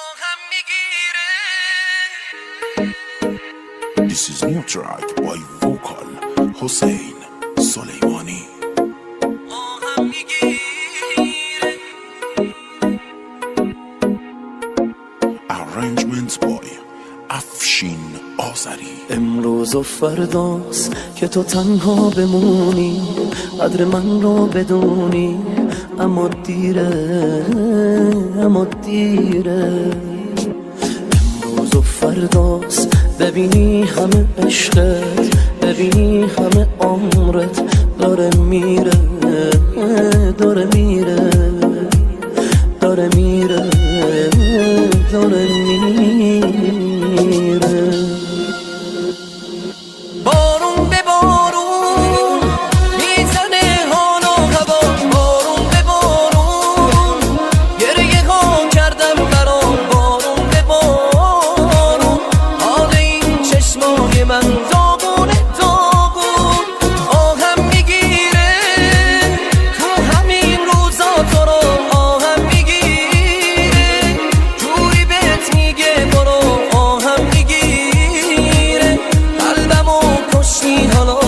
آهم میگیره. This is new track by vocal حسین سلیمانی. آهم میگیره. Arrangements by افشین آذری. امروز و فرداست که تو تنها بمونی، قدر من رو بدونی، اما دیره، اما دیره. امروز و فرداست ببینی همه عشقت، ببینی همه عمرت داره میره، داره میره، داره میره، داره میره. بارون به بارون میزنه حال و هوا، بارون به بارون گریه ها کردم برام، بارون به بارون حال این چشمای من داغونه داغون. آهم میگیره تو همین روزا تو رو، آهم میگیره جوری بهت میگه برو، آهم میگیره قلبمو کشتی حالا،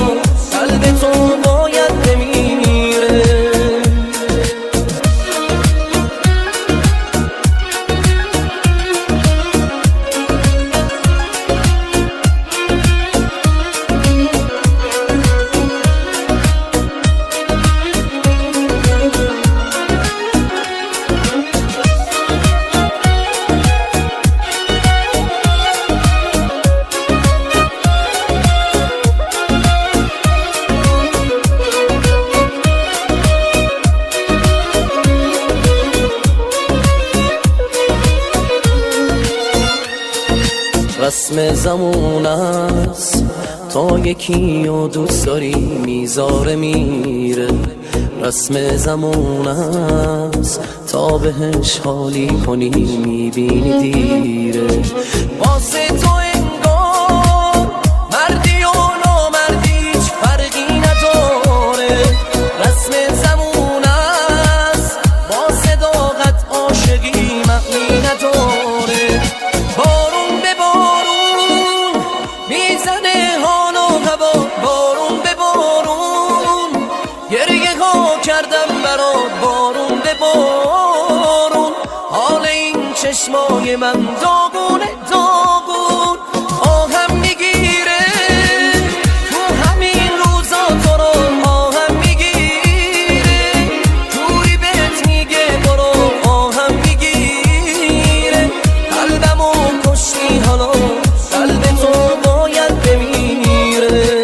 قلب تو باید بمیره. رسم زمون است تا یکی و دوست داری میذاره میره، رسم زمون است تا بهش حالی کنی میبینی دیره. واسه تو انگار مردی و نامردی هیچ فرقی نداره، رسم زمون است با صداقت عاشقی معنی نداره. بارون به بارون میزنه حال و هوا، بارون به بارون گریه ها کردم برات، بارون به بارون حال این چشمای من داغونه داغون. آهم میگیره تو همین روزا تو رو، آهم میگیره جوری بهت میگه برو، آهم میگیره قلبمو کشتی حالا، قلب تو باید بمیره.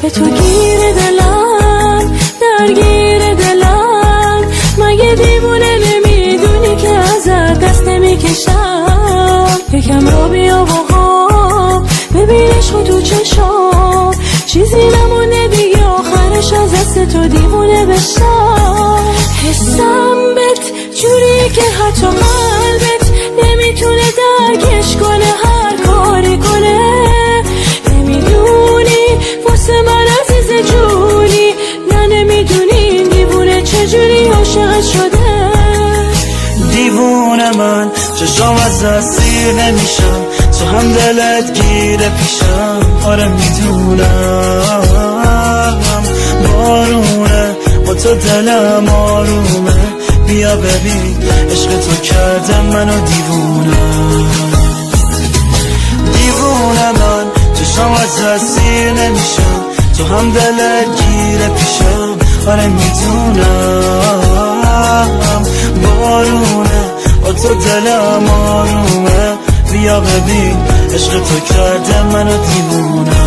به تو گیر دلم، درگیر دلم، مگه دیوونه نمیدونی که ازت دست نمیکشم؟ یکم رو بیا باها ببینش خود تو چشام، چیزی نمونه دیگه آخرش از دست تو دیوونه بشم. حسم بهت جوری که حتی قلبت نمیتونه درکش کنه، هر کاری کنه نمیدونی واسه من عزیز جونی، نه نمیدونی این دیوونه چجوری عاشقت شده. دیوونه من چشام از دست سیر نمیشم، تو هم دلت گیره پیشم. آره میدونم بارونه با تو دلم آرومه، بیا ببین عشق تو کرده منو دیوونه. دیوونه من چشام از دست سیر نمیشم، تو هم دلت گیره پیشم. آره میدونم بارونه با تو دلم آرومه، بیا ببین عشق تو کرده منو دیوونه.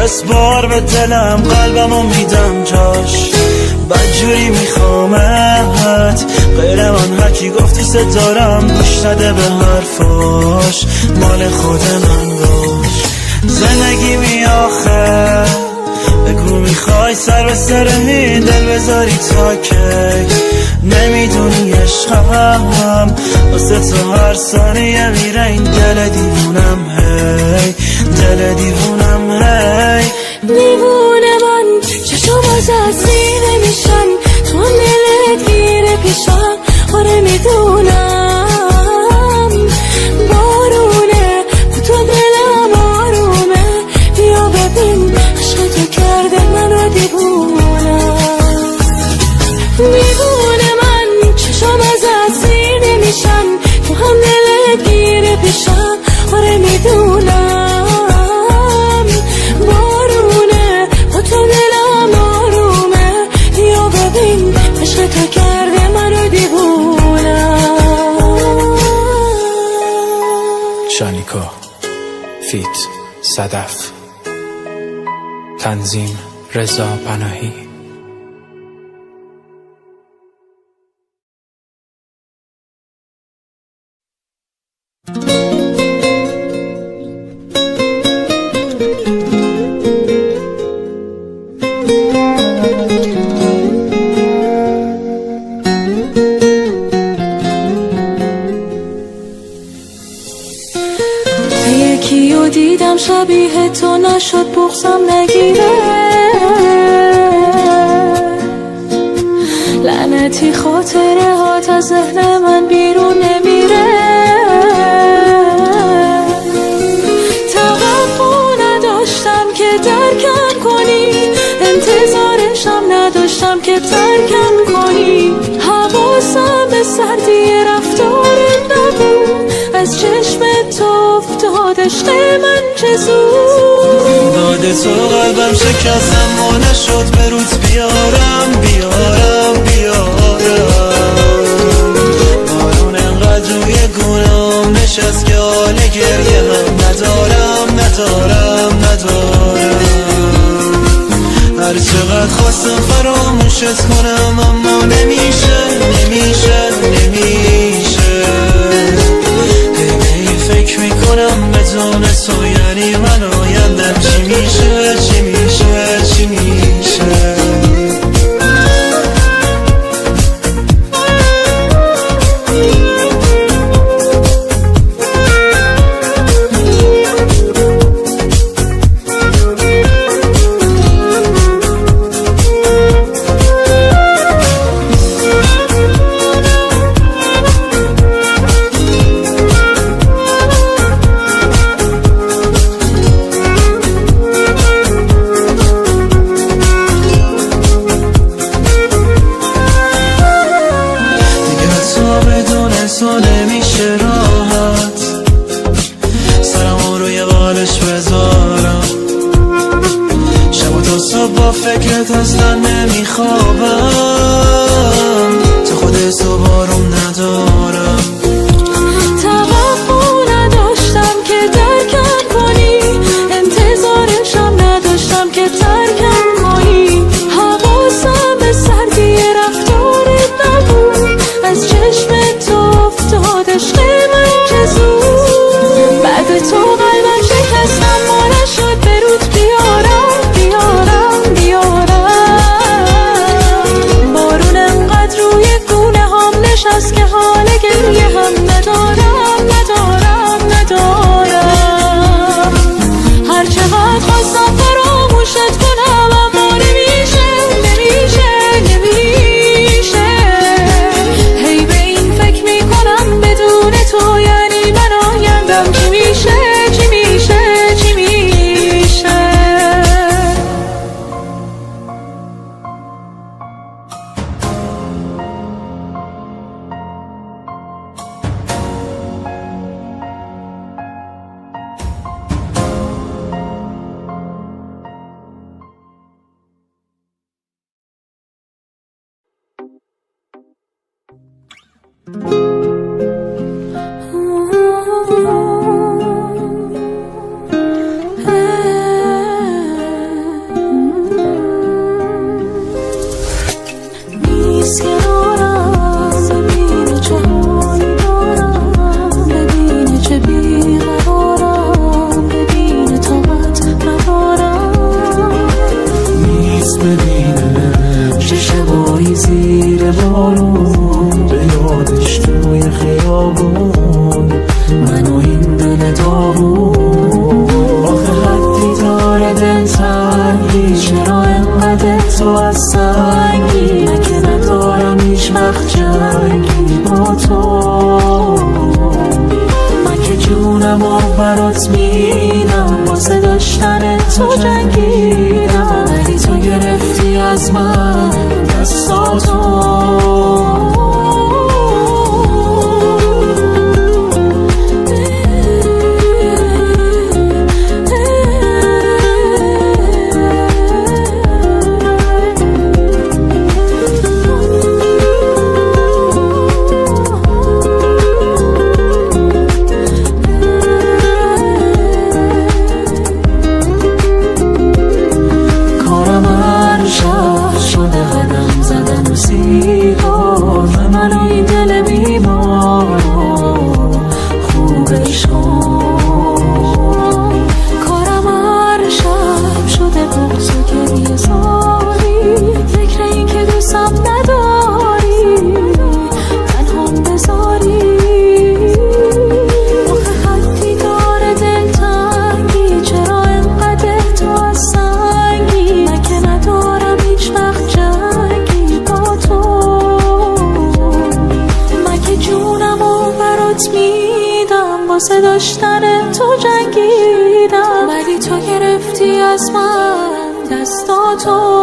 بسپار به دلم قلبمو میدم جاش بدجوری میخوامت غیر من هرکی گفتی دارم گوش نده به حرفاش مال خود من باش زندگی می آخه بگو میخوای سر به سر این دل بذاری تا که نمیدونی عشقم واسه تو هر ثانیه میره این دل دیوونم هی دل دیوونم هی دیوونه من چشم از سینه میشن تو هم دلت گیره پیشم آره میدونم بارونه تو دلم آرومه بیا ببین عشق تو کرده منو دیوونم دیوونه من چشم از سینه میشن تو هم دلت گیره پیشم آره میدونم بارونه با تو دلم آرومه بیا ببین عشق تو کرده منو دیوونم شانیکا فیت صدف تنظیم رضا پناهی یکیو دیدم شبیه تو نشد بغضم نگیره لعنتی خاطره هات از ذهن من بیرون نمیره توقع نداشتم که درکم کنی انتظارشم نداشتم که ترکم کنی حواسم به سردی رفتارت نبود از چشم تو افتاد عشق من چه زود داده تو قلبم شکستم و نشد به روز بیارم بارون انقدر روی گونام نشست که حال گریه هم ندارم هر چقدر خواستم فراموشت کنم اما نمیشه فکر میکنم بدون تو یعنی من آیندم چی میشه تو نمیشه راحت سرمو روی بالش بذارم شب و تا صبح با فکرت اصلا نمیخوابم تو خودت تو بارم ندارم توقع نداشتم که درکم کنی انتظارشم نداشتم که ترکم کنی حواسم به سردی رفتارت نبود از چشم تو افتاد عشق زیر بارون، به یادش توی خیابون من و این دل داغون. آخه حدی داره دلتنگی، چرا انقدر تو از سنگی؟ من که ندارم هیچ وقت جنگی با تو، من که جونم و برات میدم، واسه داشتن تو جنگیدم، ولی تو گرفتی از من دستاتو. واسه داشتن تو جنگیدم، ولی تو گرفتی از من دستاتو.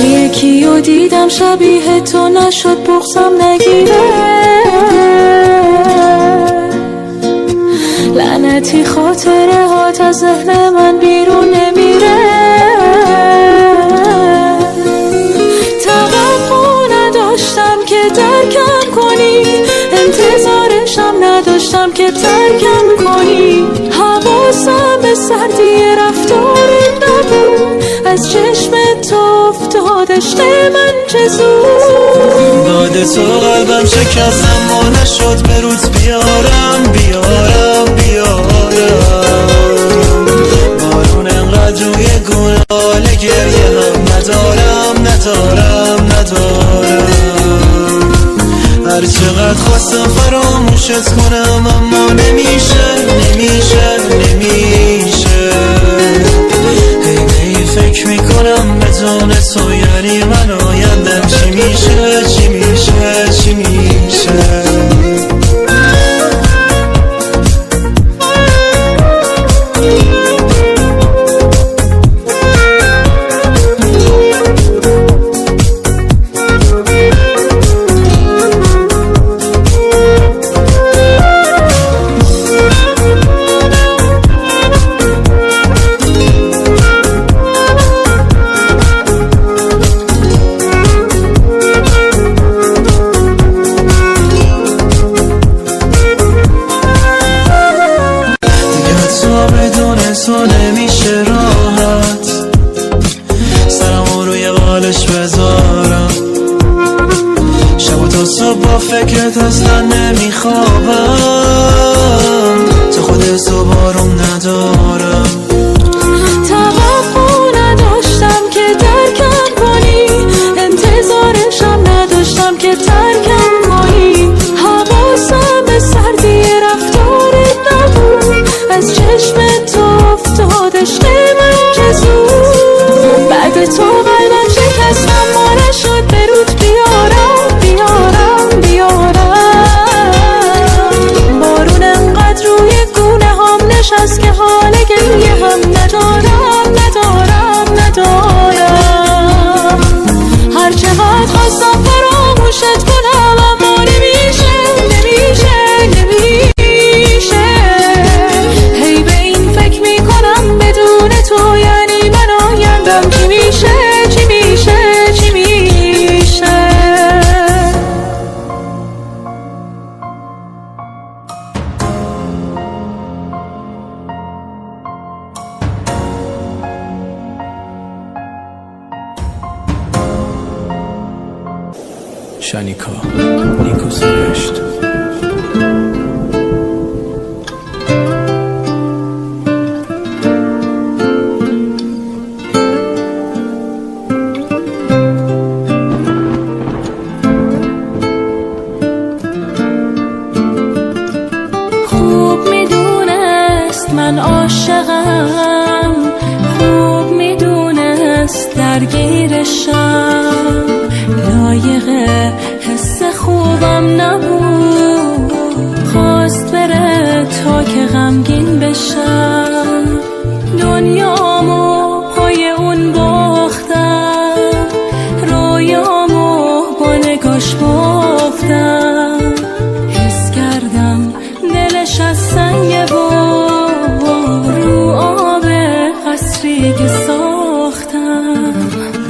یکیو دیدم شبیه تو نشد بغضم نگیره، لعنتی خاطره هات از ذهن من بیرون نمیره. توقع نداشتم که درکم کنی، انتظارشم نداشتم که ترکم کنی. حواسم به سردی رفتارت نبود، از چشم تو افتاد عشق من چه زود. داد تو قلبم شکستم و نشد به روز بیارم بیارم بیارم. بارون انقدر روی گونه حال گریه هم ندارم ندارم ندارم. هر چقدر خواستم فراموشت کنم اما نمیشه نمیشه نمیشه. هی فکر میکنم بدون تو یعنی من آیندم چی میشه چی میشه چی میشه. تو نمیشه راحت سرمو روی بالش بذارم، شب و تا صبح با فکرت اصلا نمیخوابم. تو خودت تو بارم ندارم. توقع نداشتم که درکم کنی، انتظارشم نداشتم که ترکم کنی. حواسم به سردی رفتارت نبود، از چشم تو افتاد عشق من چه زود. بعد تو قلبم شکستم و نشد به رود بیارم بیارم بیارم. بارون انقدر روی گونه هم نشست که حال گریه هم ندارم ندارم ندارم. هر چقدر خواستم فراموشت کنم اما نمیشه نمیشه نمیشه. هی به این فکر میکنم بدون شانیکا نیکو سرشت. خوب میدونست من عاشقم، خوب میدونست درگیرشم، لایق حس خوبم نبود، خواست بره تا که غمگین بشم، دنیامو پای اون باختم، رویامو با نگاش بافتم، حس کردم دلش از سنگه و رو آب قصری که ساختم.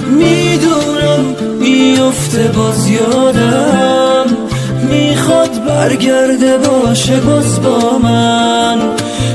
میدونم میفته باز یادم، میخواد برگرده باشه باز با من،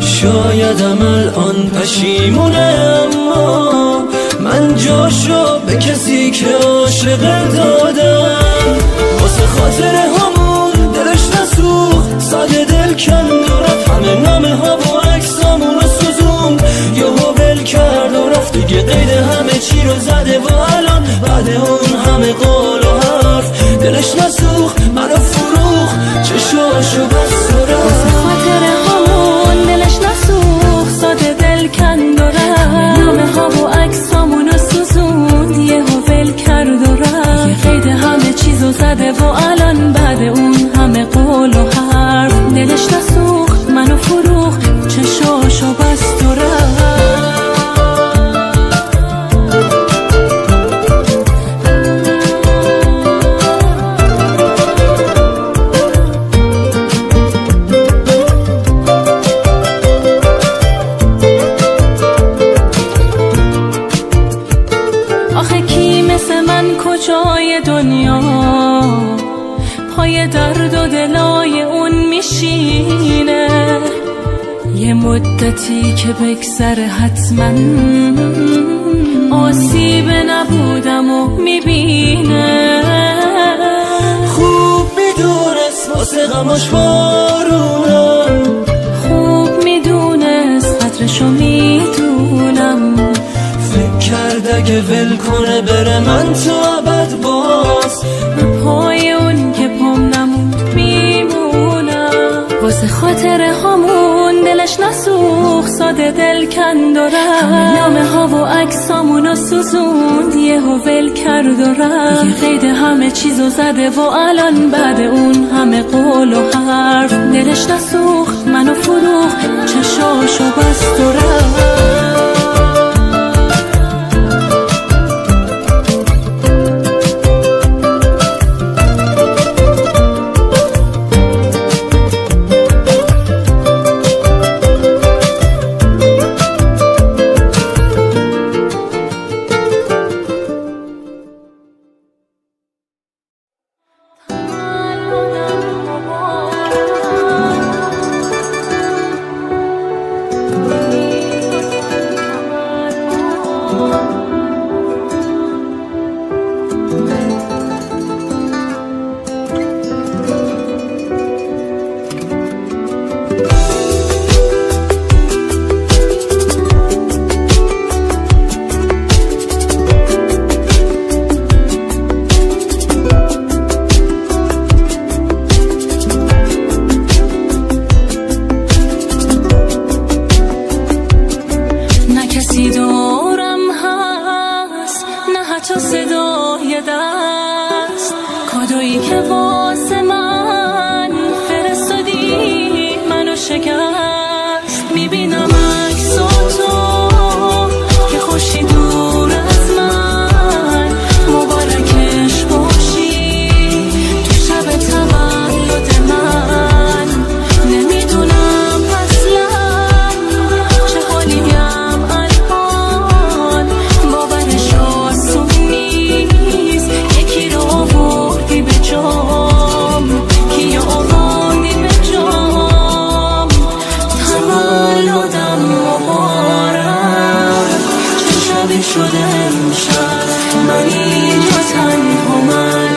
شایدم الان پشیمونه اما من جاشو به کسی که عاشق دادم، واسه خاطر همون دلش نسوخت، ساده دل کند و رفت، همه نامه ها و عکسامون رو سوزوند، یهو ول کرد و رفت دیگه، قید همه چی رو زده و الان بعد اون همه قول و حرف دلش نسوخت، منو فروخت، چشاشو بست و رفت. خاطر همون دلش نسوخت، ساده دل کند و رفت، نامه ها و عکسامون رو سوزوند، یهو ول کرد و رفت، یه قید همه چیزو زده و الان بعد اون همه قول و حرف دلش نسوخت، منو فروخت، چشاشو بست و رفت. آخه کی مثل من کجای دنیا پای درد و دلای اون میشینه، یه مدتی که بگذره حتما آسیب نبودم و میبینه، خوب میدونست واسه غماش بارونم، خوب میدونست قدرشو میدونم، فکر کرد اگه ول کنه بره من تو ابد باز به پای اون که پام نموند میمونم، واسه خاطر همون دلش نسوخت، ساده دل کند و رفت، نامه ها و عکسامون رو سوزوند، یهو ول کرد و رفت، یه قید همه چیزو زده و الان بعد اون همه قول و حرف دلش نسوخت، منو فروخت، چشاشو بست و رفت. کسی دورم هست، نه حتی صدای دست، کادویی که واسه من فرستادی منو شکست، میبینم عکساتو که خوشی دور از من، مبارکش باشی تو شب تولد من، نمیدونم اصلا چه حالیم الان، باورش آسون نیست، یکی رو آوردی به جام، کی آوردی به جام، تولدم مبارک، چه شبی شده امشب، من اینجا تنها من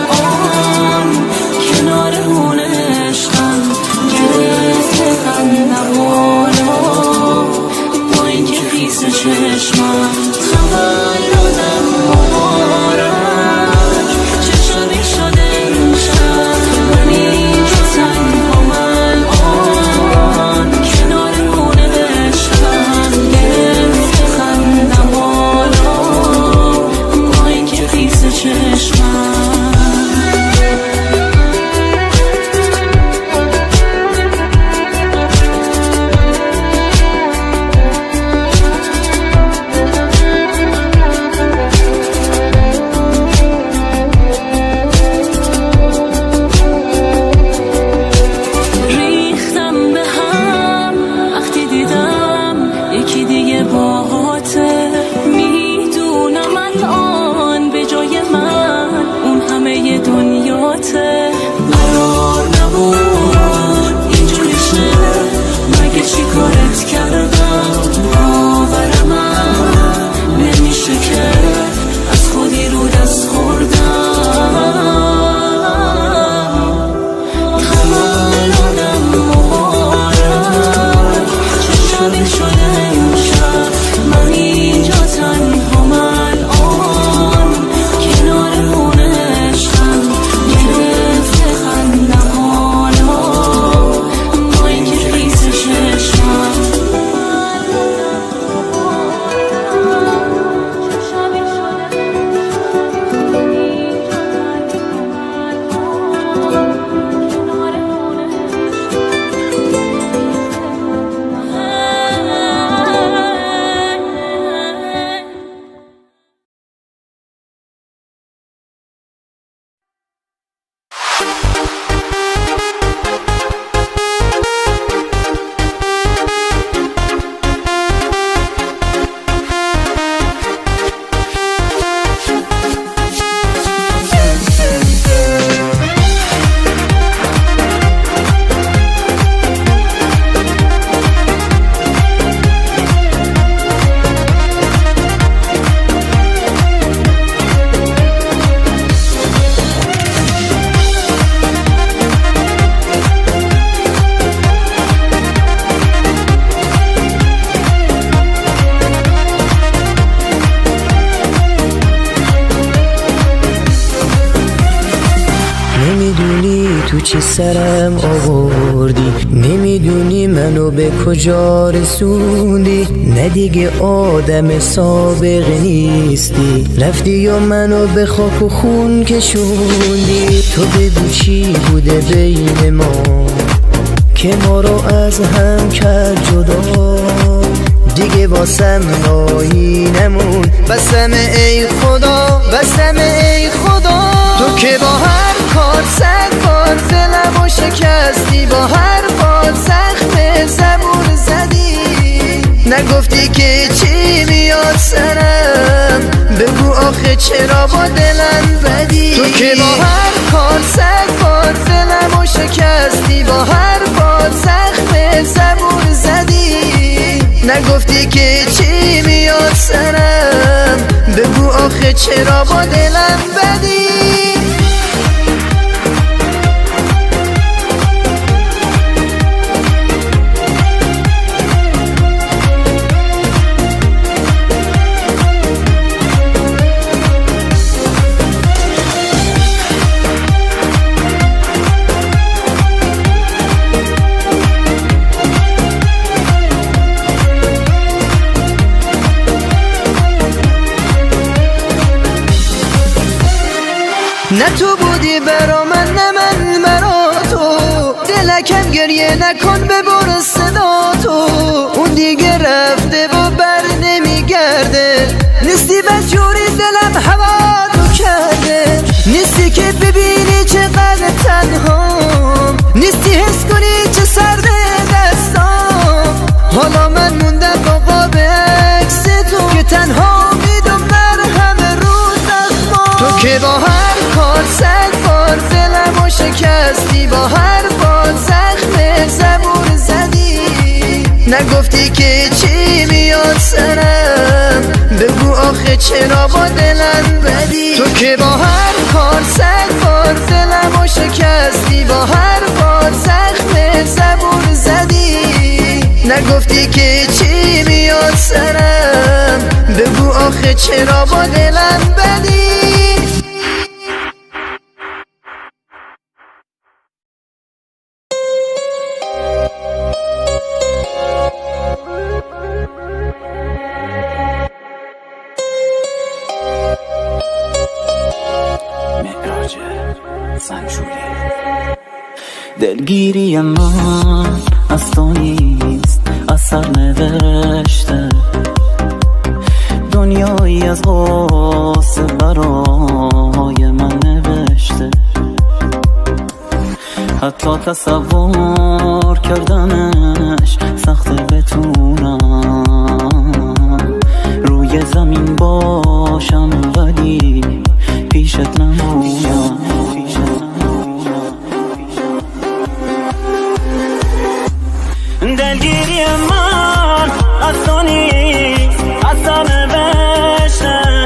خیس چشمم تولدم مبارک چه شبی شده امشب من اینجا تنهام الان کنار خونه عشقم گرفته خندم حالا با اینکه خیس چشمم تو چی سرم آوردی نمیدونی منو به کجا رسوندی نه دیگه آدم سابق نیستی رفتی و منو به خاک و خون کشوندی تو بگو چی بوده بین ما که ما رو از هم کرد جدا دیگه واسم نایی نمون بسم ای خدا بسم ای خدا تو که با هر کار سربار دلمو شکستی با هر بار زخم زبون زدی نگفتی که چی میاد سرم بگو آخه چرا با دلم بدی تو که با هر کار سربار دلمو شکستی با هر بار زخم زبون زدی نگفتی که چی میاد سرم بگو آخه چرا با دلم بدی نه تو بودی برا من نه من برا تو دلکم گریه نکن ببر صدا تو اون دیگه رفته و بر نمیگرده نیستی بدجوری دلم هوا تو کرده نیستی که ببینی چقدر تنهام نیستی حس کنی چه سرد دستام حالا من موندم با قاب عکس تو که تنها میدم مرهم رو زخمام تو که با هر کار سربار دلمو شکستی با هر بار زخم زبون زدی نگفتی که چی میاد سرم بگو آخه چرا با دلم بدی تو که با هر کار سربار دلمو شکستی با هر بار زخم زبون زدی نگفتی که چی میاد سرم بگو آخه چرا با دلم بدی معراج سنجوری. دلگیری من از تو نیست، اثر نوشته دنیایی از غصه برای من نوشته. حتی تصور کردنش سخته، بتونم روی زمین باشم ولی پیشت نمونم. دلگیری من از تو نیست، اثر نوشته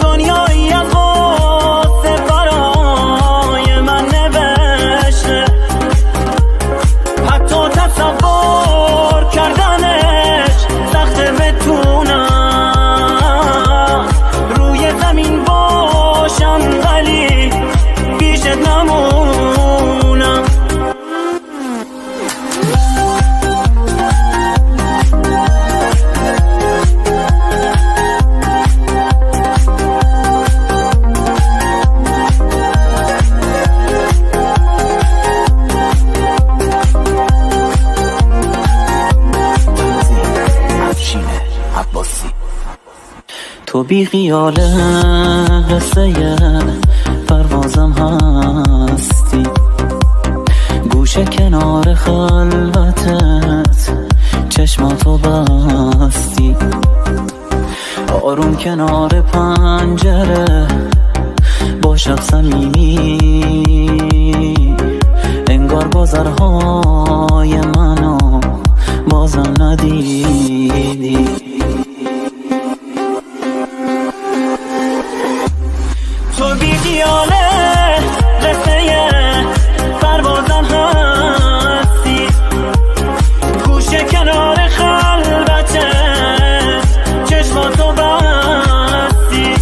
دنیایی از غصه برای من نوشته. حتی تصور کردنش سخته، بتونم روی زمین باشم ولی پیشت نمونم. تو بی خیال قصه پروازم هستی، گوشه کنار خلوتت چشماتو بستی، آروم کنار پنجره با شب صمیمی، انگار گذرهای منو بازم ندیدی. تو بی خیاله قصه پروازم هستی، گوشه کنار خلوته چشماتو بستی،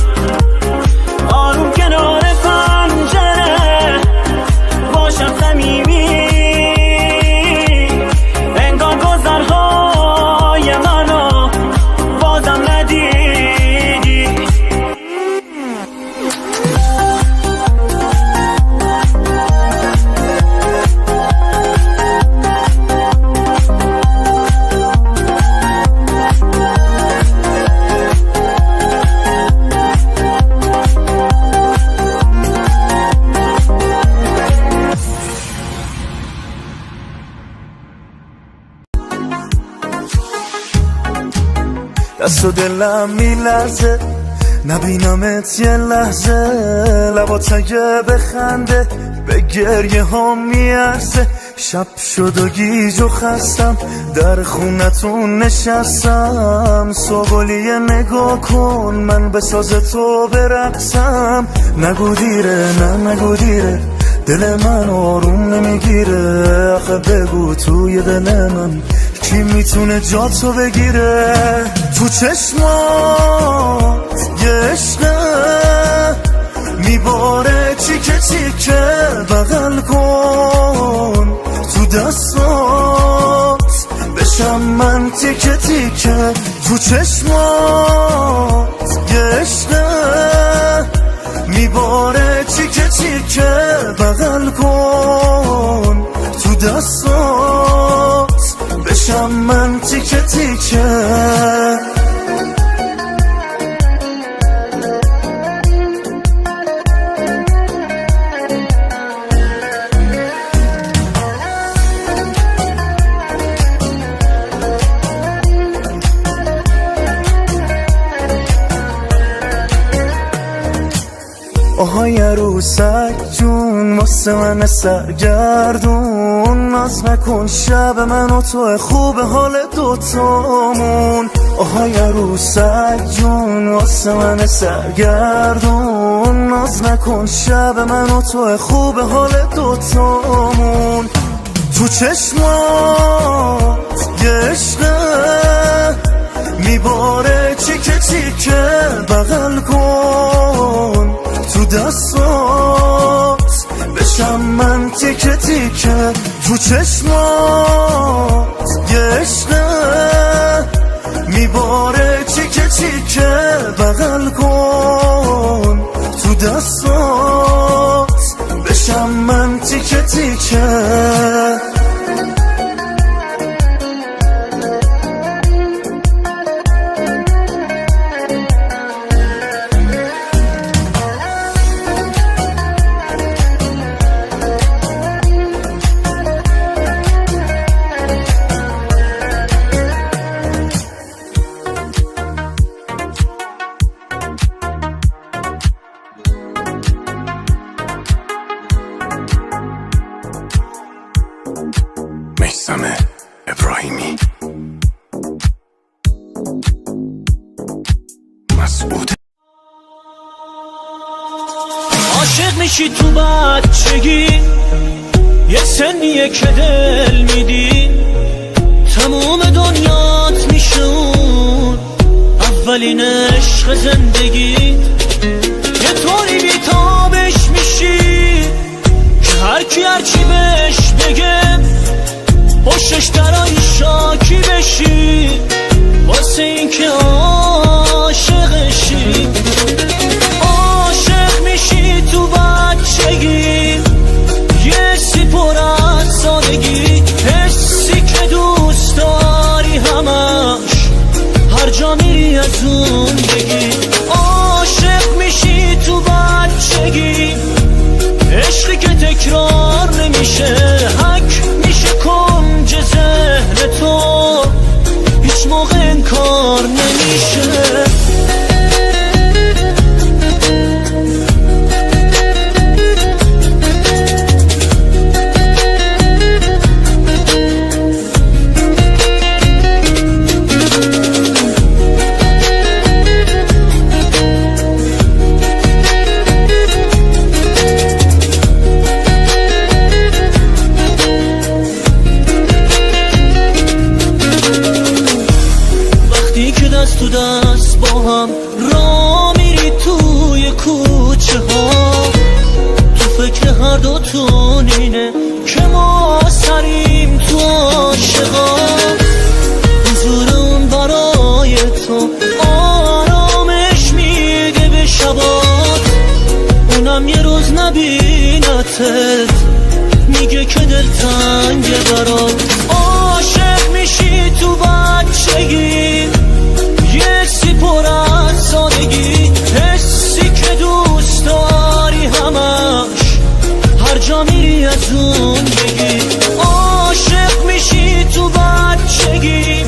آروم کنار پنجره باشم صمیمی، انگار گذرهای منو بازم ندیدی. دست و دلم میلرزه نبینمت یه لحظه، لبات اگه بخنده به گریه ها میارزه. شب شد و گیج و خستم در خونتون نشستم، صبحی نگاه کن من به ساز تو برقصم. نگو دیره نه نگو دیره، دل من آروم نمیگیره، آخه بگو توی دل من کی میتونه جاتو بگیره. تو چشمات یه عشقه میباره چیکه چیکه، بغل کن تو دستات بشم من تیکه تیکه. تو چشمات یه عشقه میباره چیکه چیکه، بغل کن تو دستات بشم من تیکه تیکه. آهای عروسک جون واسه من سرگردون، ناز نکن شب من و تو خوب حال دوتامون. آهای عروسک جون واسه من سرگردون، ناز نکن شب من و تو خوب حال دوتامون. تو چشمات یه عشقه تیکه تیکه بغل کن تو دستات، بشم من تیکه تیکه تو چشمات، یه عشقه میباره تیکه تیکه بغل کن تو دستات، بشم من تیکه تیکه. میثم ابراهیمی، مسعود. عاشق میشی تو بچگی، یه سنیه که دل میدی، تموم دنیات میشه اون اولین عشق زندگی. یه طوری بیتابش میشی که هرکی هرچی بهش بگه پشتش درای شاکی بشی، واسه این که عاشقشی. عاشق میشی تو بچگی، یه سی پر از سادگی، حسی که دوست داری همش هر جا میری از اون بگی. عاشق میشی تو بچگی، عشقی که تکرار نمیشه، حک میشه کنج ذهن تو، هیچ موقع انکار نمیشه. دست تو دست با هم را میری توی کوچه ها، تو فکر هر دوتون اینه که ما سریم تو عاشقا. حضور اون برای تو آرامش میده به شبات، اونم یه روز نبینتت میگه که دلتنگه برات. عاشق میشی تو بچگی، یه سی پر از سادگی، حسی که دوست داری همش هر جا میری از اون بگی. عاشق میشی تو بچگی،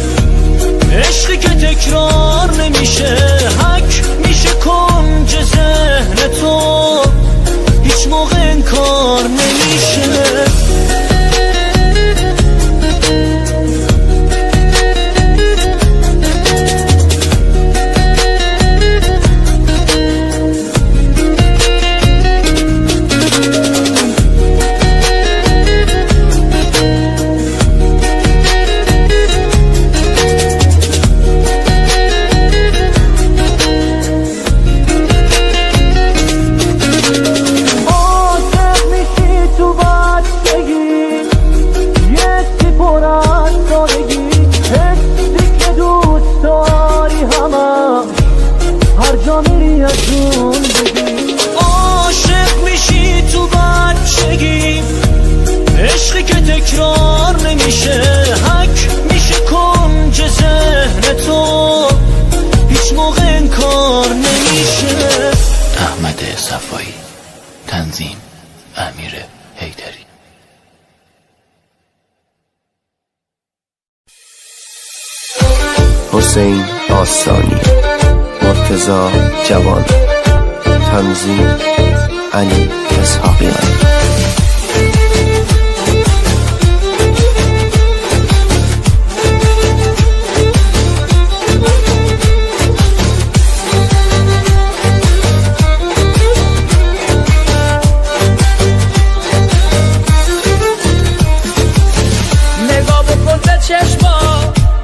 عشقی که تکرار نمیشه، حک میشه کنج ذهن تو، هیچ موقع انکار نمیشه. عاشق میشی تو بچگی، عشقی که تکرار نمیشه، حک میشه کنج ذهن تو، هیچ موقع انکار نمیشه. احمد صفایی، تنظیم امیر حیدری. حسین آستانی، مرتضی جوان، تنظیم علی اسحاقیان.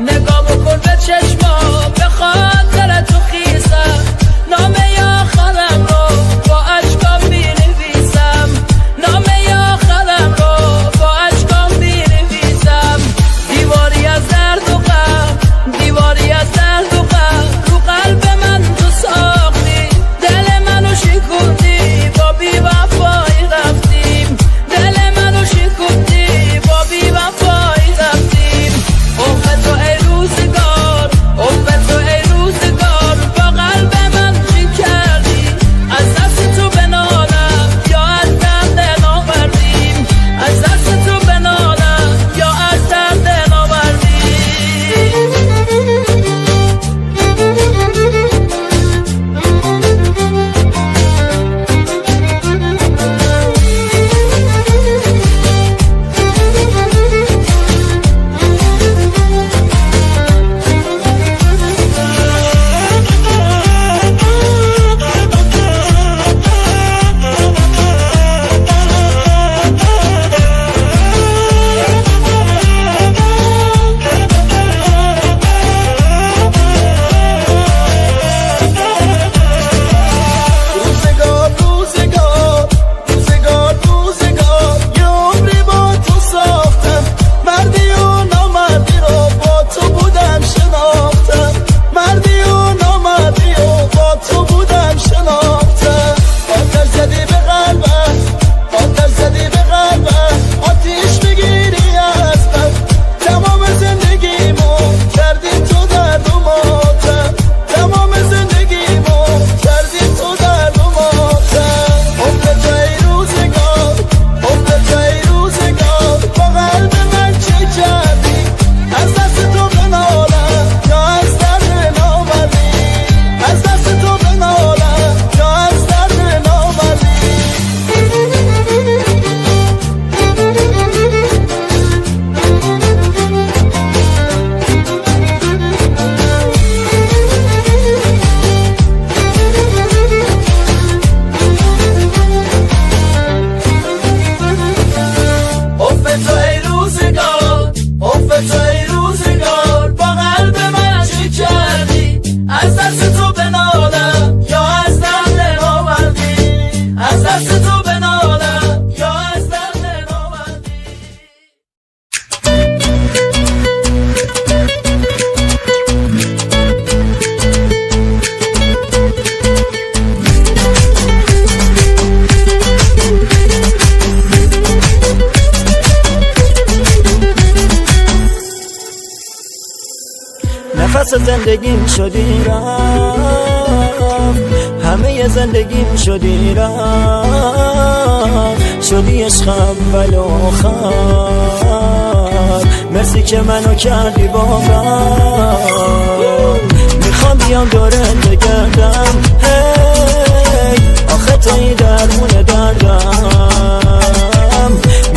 نگاه بکن به چشما، بخواد دل تو زندگیم شدی رفت، همه زندگیم شدی رفت، شدی عشق اول و آخر، مرسی که منو کردی باور. میخوام بیام دورت بگردم، هی آخه توی درمون دردم،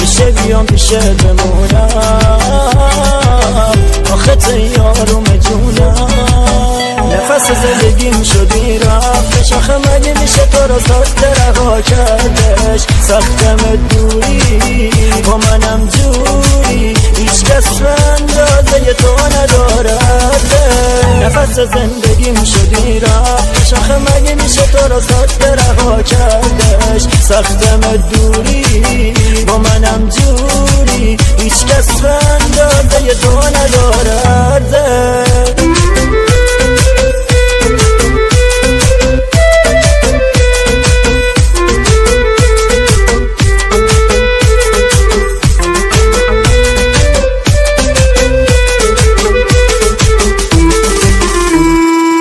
میشه بیام پیشت بمونم، آخه توی آروم جونم. نفس زندگیم شدی رفتش، آخه مگه میشه تو رو ساخته رها کردش. سختم دوری با منم جوری، هیچ کس اندازه تو ندارد. نفس زندگیم شدی رفتش، آخه مگه میشه تو رو ساخته رها کردش. سختم دوری با منم جوری، هیچ کس اندازه تو ندارد.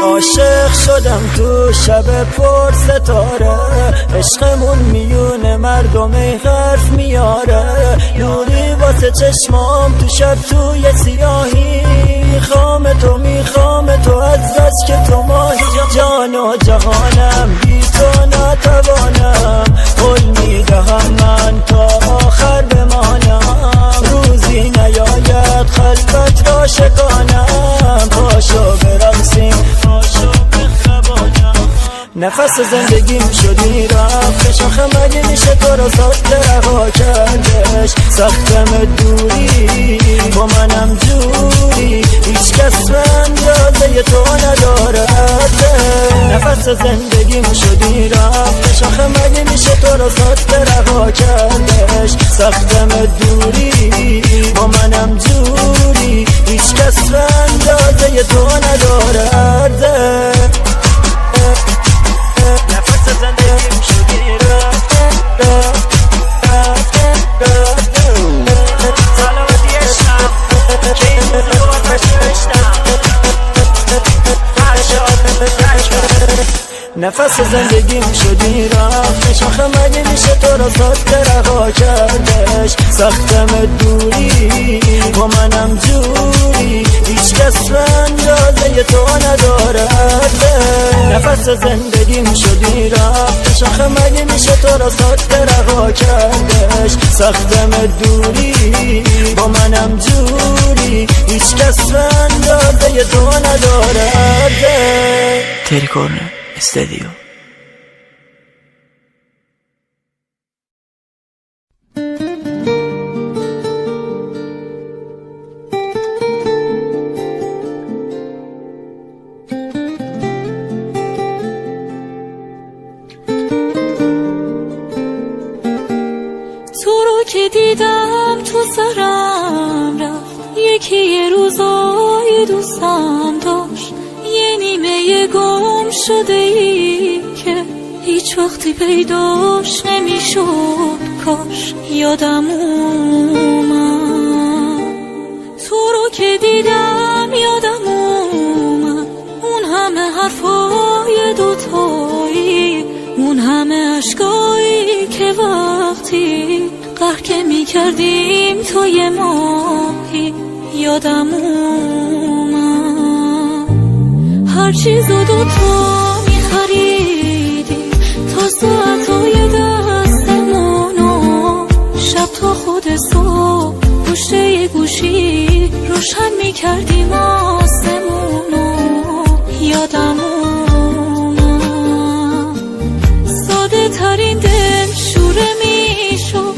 عاشق شدم تو شب پر ستاره، عشقمون میونه مردم حرف میاره. نوری واسه چشمام تو شب توی سیاهی، میخوام تو میخوام تو از بس که تو ماهی. جان و جهانم بی تو نتوانم، قول میدهم من تا آخر بمانم. روزی نیاید خلوت را شکانم، پاشو برقصیم پاشو بخوابانم. نفس زندگیم شدی رفتش، آخه مگه میشه تو رو ساخته رها کردش. سختم دوری با منم جوری، هیچ کس اندازه تو ندارد. نفس زندگیم شدی رفتش، آخه مگه میشه تو رو ساخته رها کردش. سختم دوری با منم جوری، هیچ کس اندازه تو ندارد. نفس زندگیم شدی رفت، سلامتی عشقم که این موضوع رو بشنم. نفس زندگیم شدی رفتش، آخه مگه میشه تو رو ساخته رها کردش. سختم دوری با منم جوری، هیچ کس اندازه تو ندارد. نفس زندگیم شدی رفتش، آخه مگه میشه تو رو ساخته رها کردش. سختم دوری با منم جوری، هیچ کس اندازه تو ندارد. تری کورنر استودیو. تو رو که دیدم تو سرم رفت، یکی یه روزای دوستم داشت. یه نیمه گم شده ای که هیچ وقتی پیداش نمیشد، کاش یادم اومد. تو رو که دیدم یادم اومد، اون همه حرفای دوتایی، اون همه عشقایی که وقتی قهر که میکردیم تو یه ماهی. یادم اومد هر چیزو دوتا میخریدیم، تا ساعتای دستمونو شب تا خود صبح پشت یه گوشی روشن میکردیم آسمونو. یادم اومد ساده ترین دل شوره میشد،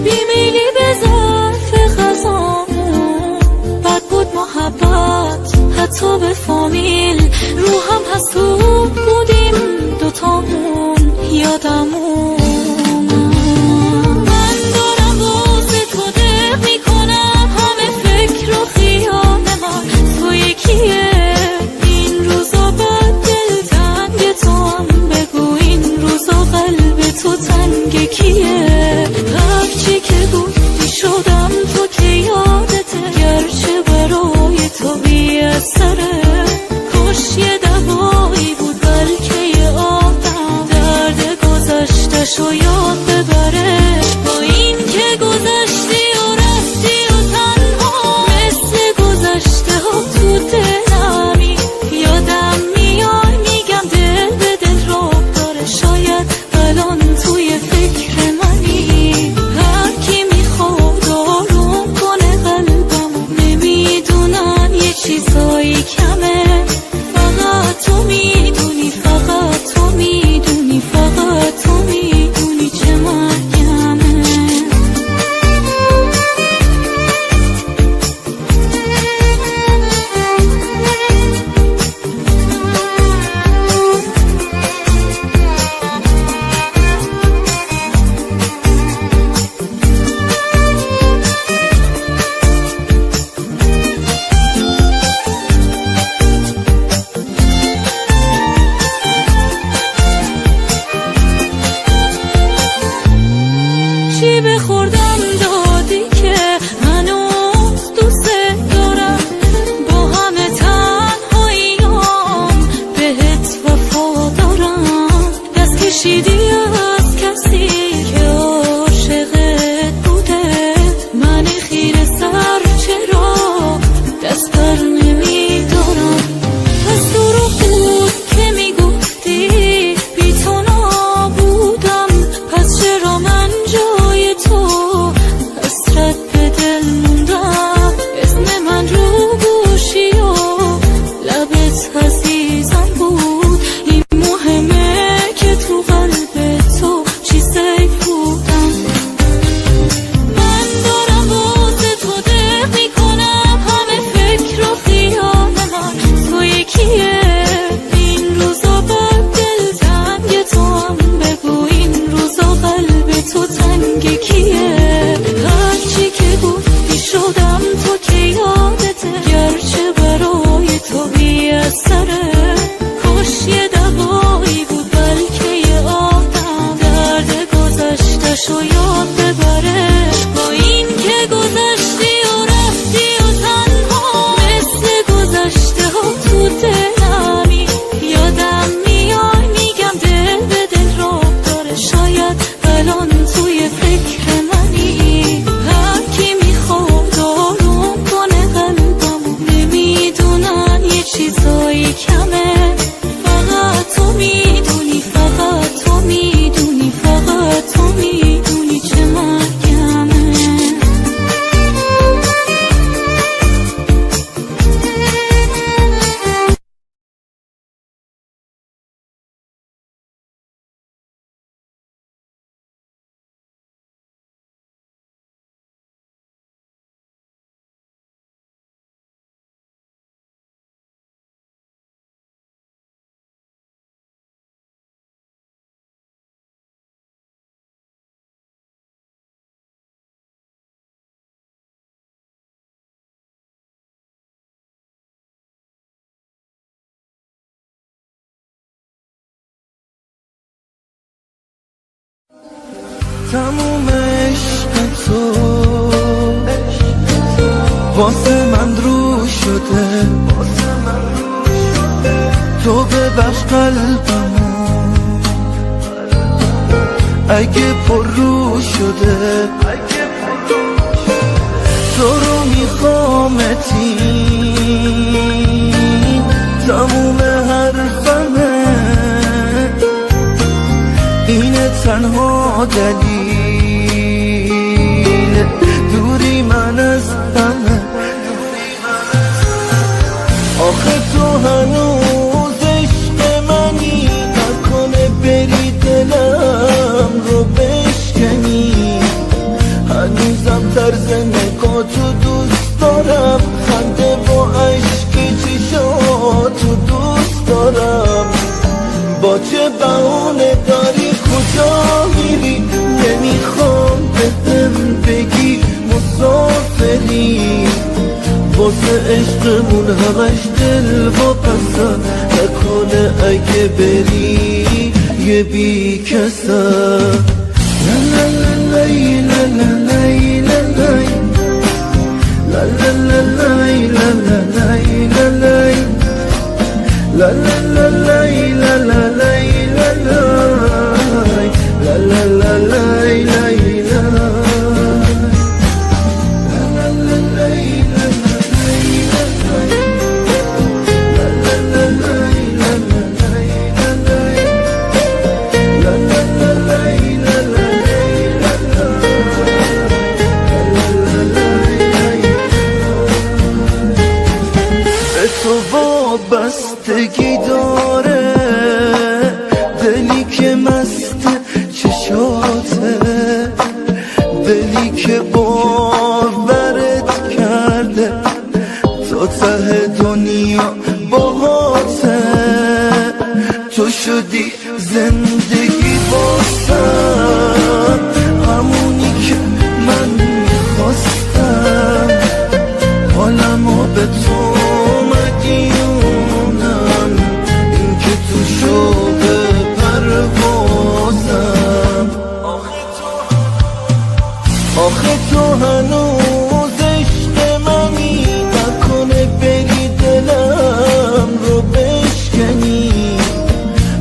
بیمیلی به ظرف غذامون. بد بود محبت حتی به فامیل، رو هم حسود بودیم دوتامون. یادم اومد من دارم واسه تو دق میکنم، همه فکر و خیال من تو یکیه. این روزا بد دل تنگ تو هم بگو، این روزا قلب تو تنگ کیه؟ هرچی که گفتی شدم تو که یادته، گرچه برای تو بی اثره. سره کاش یه دوایی بود بلکه یه آدم درد گذشتشو یاد ببره با این که گذشتی و رفتی و تنها مثل گذشته ها تو دلمی یادم میای میگم دل به دل راه داره شاید الان توی فکر منی هر کی میخواد آروم کنه قلبمو نمیدونن یه چیزایی کمه فقط تو میدونی فقط تو میدونی فقط تو میدونی چه مرگمه تموم عشق تو واسه من رو شده تو ببخش قلبمو اگه پر رو شده تو رو میخوامتی تموم حرفمه اینه تنها دلیل دوری من از همه آخه تو هنوز عشق منی نکنه بری دلم رو بشکنی هنوزم طرز نگاه تو دوست دارم خنده با عشقی چشاتو دوست دارم با چه بهونه داری کجا میری نمیخوام بهم بگی مسافری واسه عشقمون همش دل و پسند نکنه اگه بری یه بی کسم لا لا لا لا لا لا لا لا لا لا لا لا وابستگی داره دلی که مست چشاته دلی که باورت کرده تا ته دنیا باهاته تو شدی زندگی باسم همونی که من میخواستم حالمو به تو مدیونم این که تو شوق پروازم آخه تو هنوز عشق منی نکنه بری دلم رو بشکنی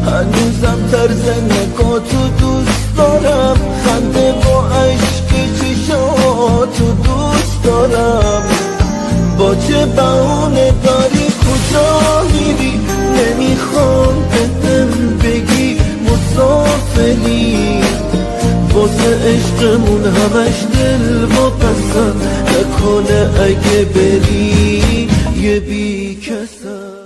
هنوزم طرز نگاه تو دوست دارم خنده با عشق چشاتو دوست دارم با چه بهونه داری کجا میری نمیخوام بهم بگی مسافری واسه عشقمون همش دل و پسند نکنه اگه بری یه بی کسم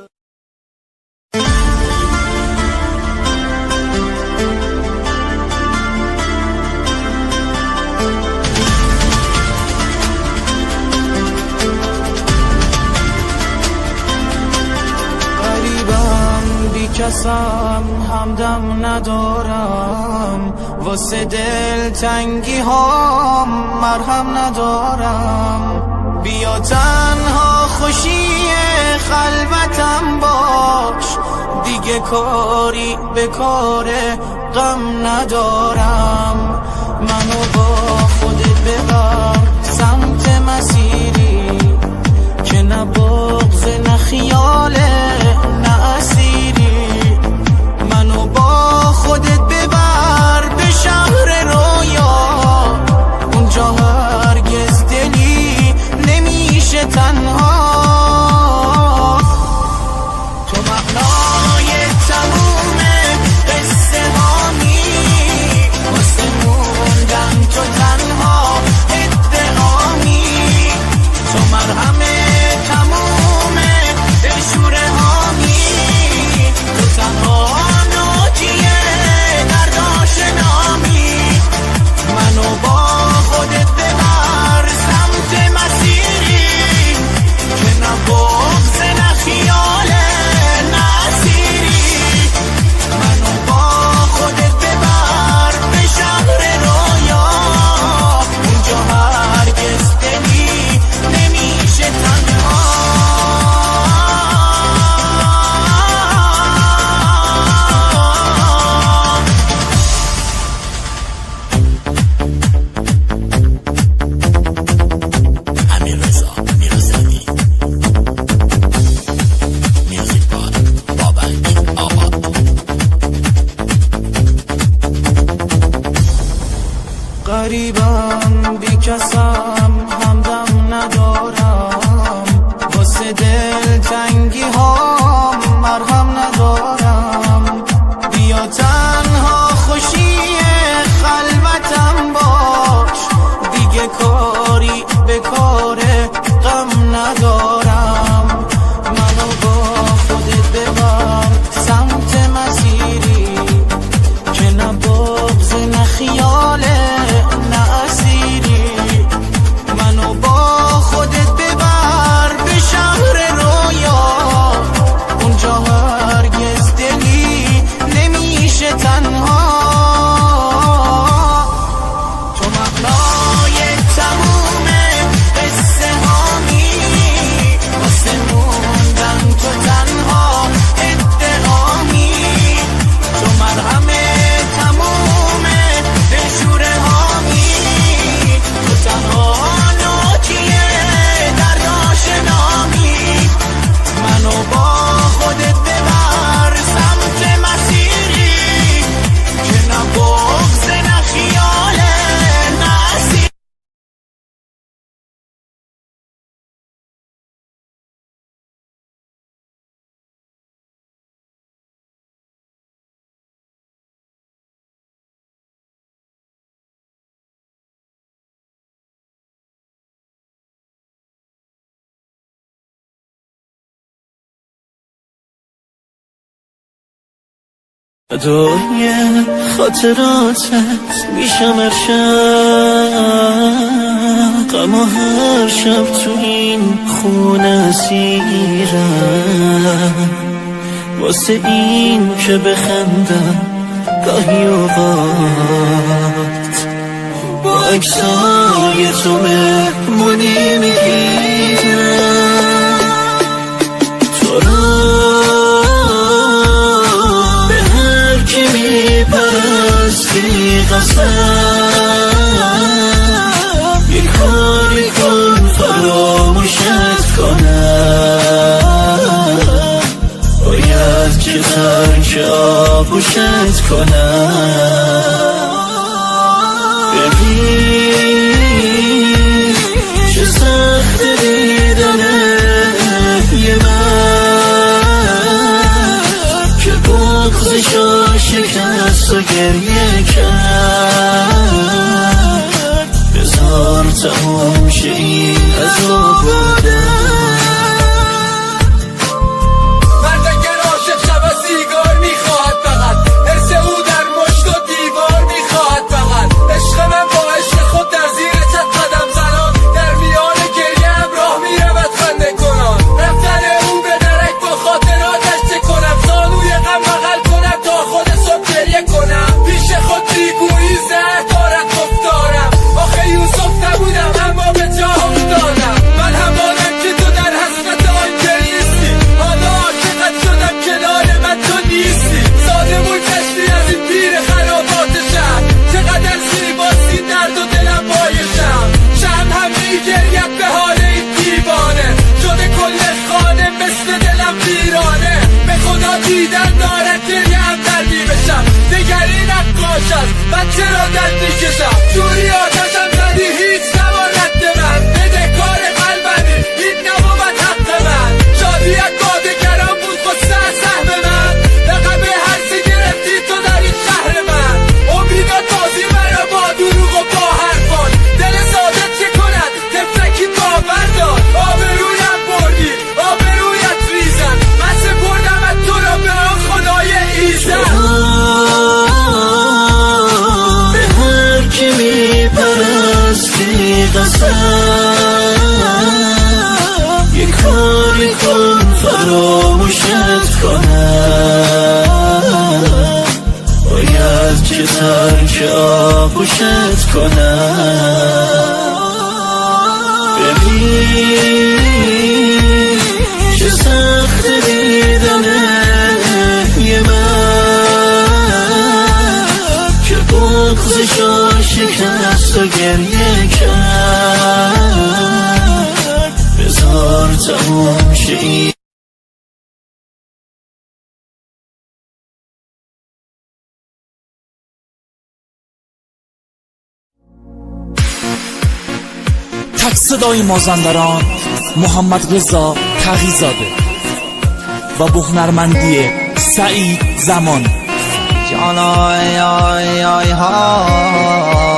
کسم همدم ندارم واسه دل تنگی ها مرهم ندارم بیا تنها خوشی خلوتم باش، دیگه کاری به کار غم ندارم. منو با خودت ببر سمت مسیری که نه بغض نه خیاله نه اسیری. منو با خودت ببر به شهر رویا، اونجا هرگز دلی نمیشه تنها. تو معنای تموم قصه هامی، واسه موندن تو تنها ادعامی. تو مرهم تموم دلشوره هامی، تو تنها ناجیه درد آشنامی. منو با خودت ببر سمت مسیری که نه بغض نه خیاله نه اسیری. منو با خودت ببر به شهر رویا، اونجا هرگز دلی نمیشه تنها. امیر رضا میرزنی میوزیک بار بابک آباد. غریبم بی کسم همدم ندارم، واسه دل تنگی ها مرهم ندارم. بیا تنها خوشی خلوتم باش، دیگه کاری به کار غم ندارم. منو با خودت ببر سمت مسیری که نه بغض نه خیاله نه اسیری. منو با خودت ببر به شهر رویا، اونجا هرگز دلی نمیشه تنها. تو معنای تموم قصه هامی، واسه موندن تو تنها ادعامی. تو مرهم تموم دلشوره هامی، تو تنها ناجیه درد آشنامی. منو با خودت ببر سمت مسیری که نه بغض نه خیاله نه اسیری. فدای خاطراتت میشم هر شب، غم و هر شب تو این خونه اسیرم. واسه این که بخندم گاهی اوقات، با عکسای تو مهمونی میگیرم. تو را به هر کی میپرستی قسم، یه کاری کن فراموشت کنم. باید که ترک آغوشت کنم. ببین چه سخت دیدنه یه من که بغضشو شکست و گریه کرد. بذار تموم شه این عذاب بودن. پیش خود دیگوی آغوشت کنم. ببین چه سخت دیدنه یه من که بغضشو شکست و گریه کرد. بذار تموم شه این تک صدای مازندران محمد رضا تقی‌زاده و با هنرمندی سعید زمان. جانای آی آی ها